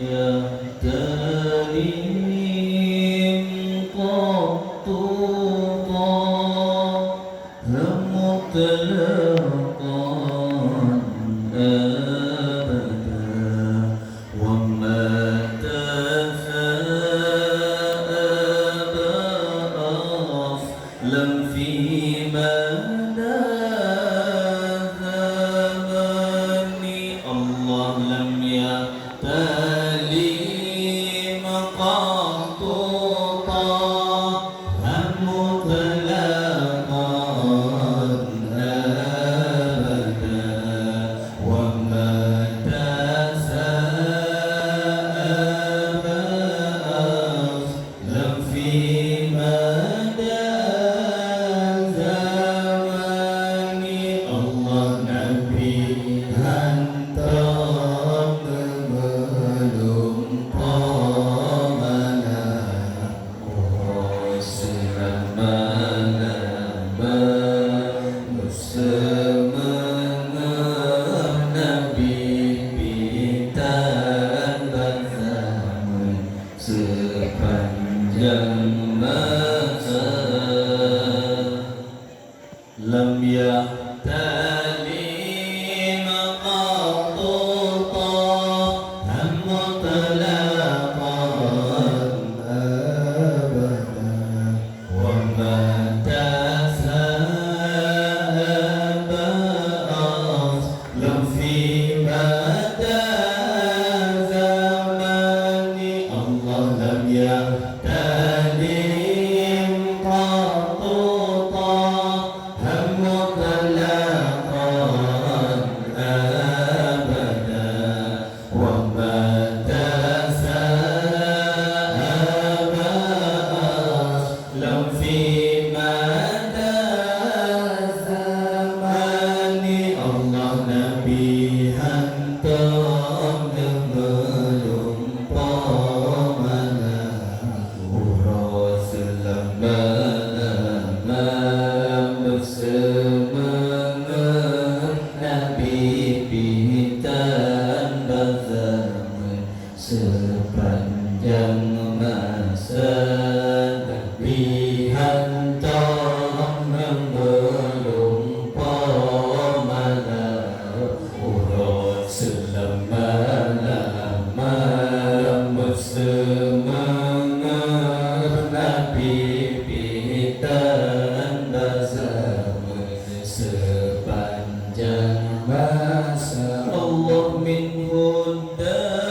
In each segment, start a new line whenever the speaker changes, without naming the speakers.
يهتدي قط مطلقا أبدا وما تثاءب أصلا فيما ذهبني الله لم يتلي مقطوطا مطلقا أبدا وما تثاءب أصلا فيما ذهبني الله نبي hantam belum pamana selama semengar Nabi pitan berzaman sepanjang masa lam yahtali sepanjang masa Nabi hantam yang belum pamana urut selama-lama bersemangat Nabi pitan bersama sepanjang masa Allah min huda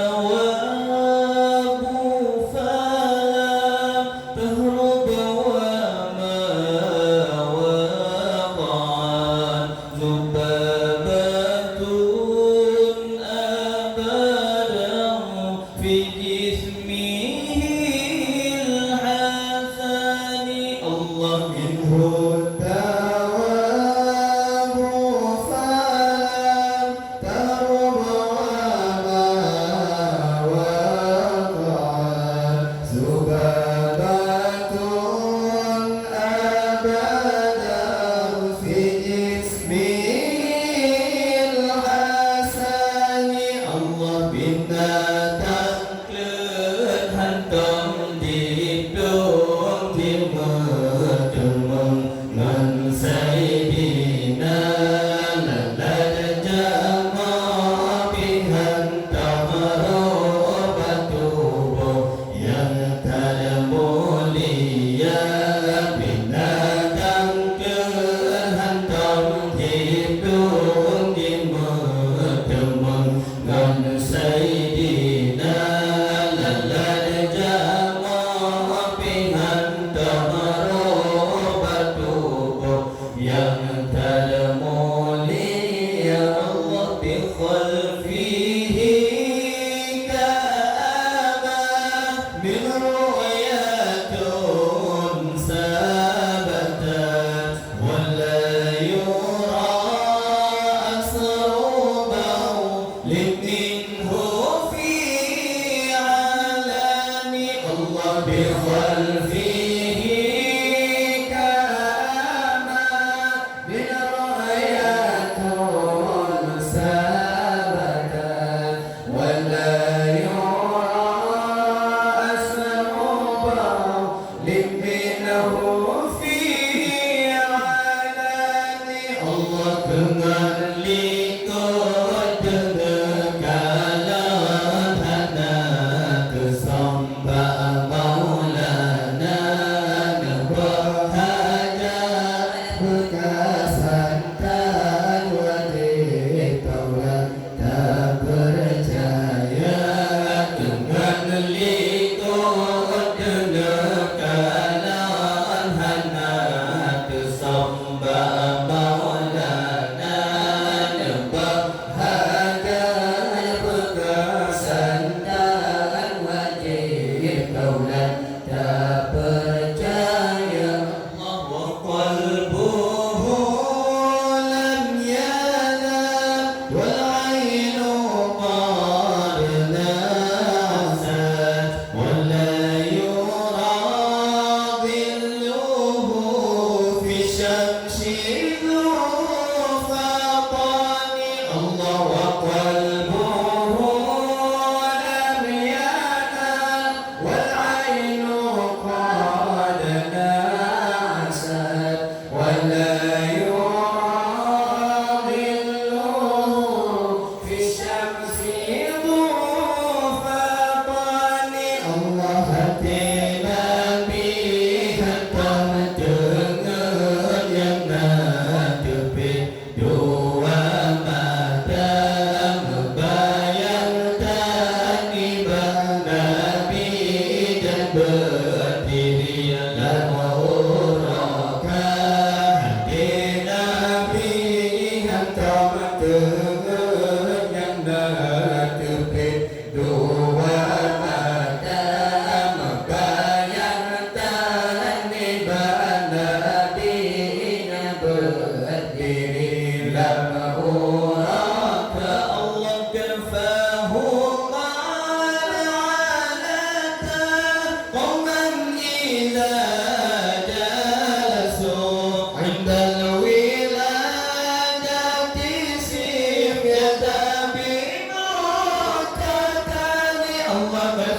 ولا يعلم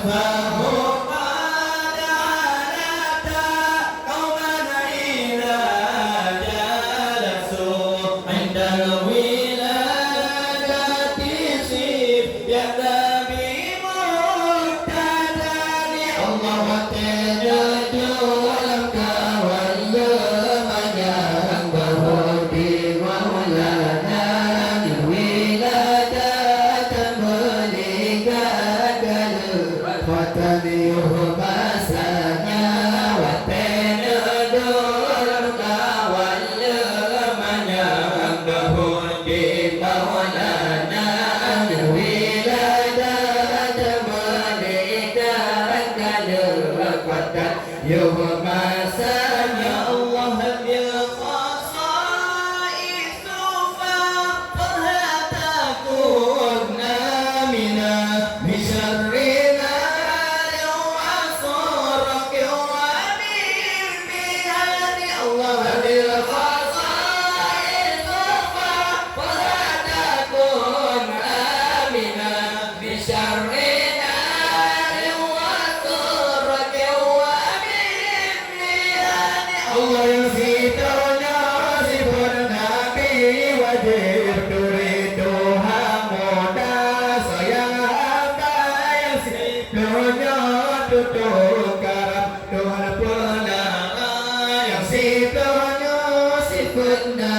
فهم قد عانت قوما إذا جلسوا عند الولادة سيف يدبي مقتدى الله وتجد لك واليوم ينبه بمولانا الولادة ملكة وتبيه مسانا وتجد لك واليوم ينبه بمولانا الولادة ملكة يوم مسانا الله بالخصائص فقدها تكون آمنا من شر نار وصرق ومن مهان الله بالخصائص فقدها تكون آمنا من شر نار وصرق Allah yang fitrahnya sifurna bi wajib turidu hamoda sayang apa yang fitrahnya tutup karam Tuhan pernah yang fitrahnya sifurna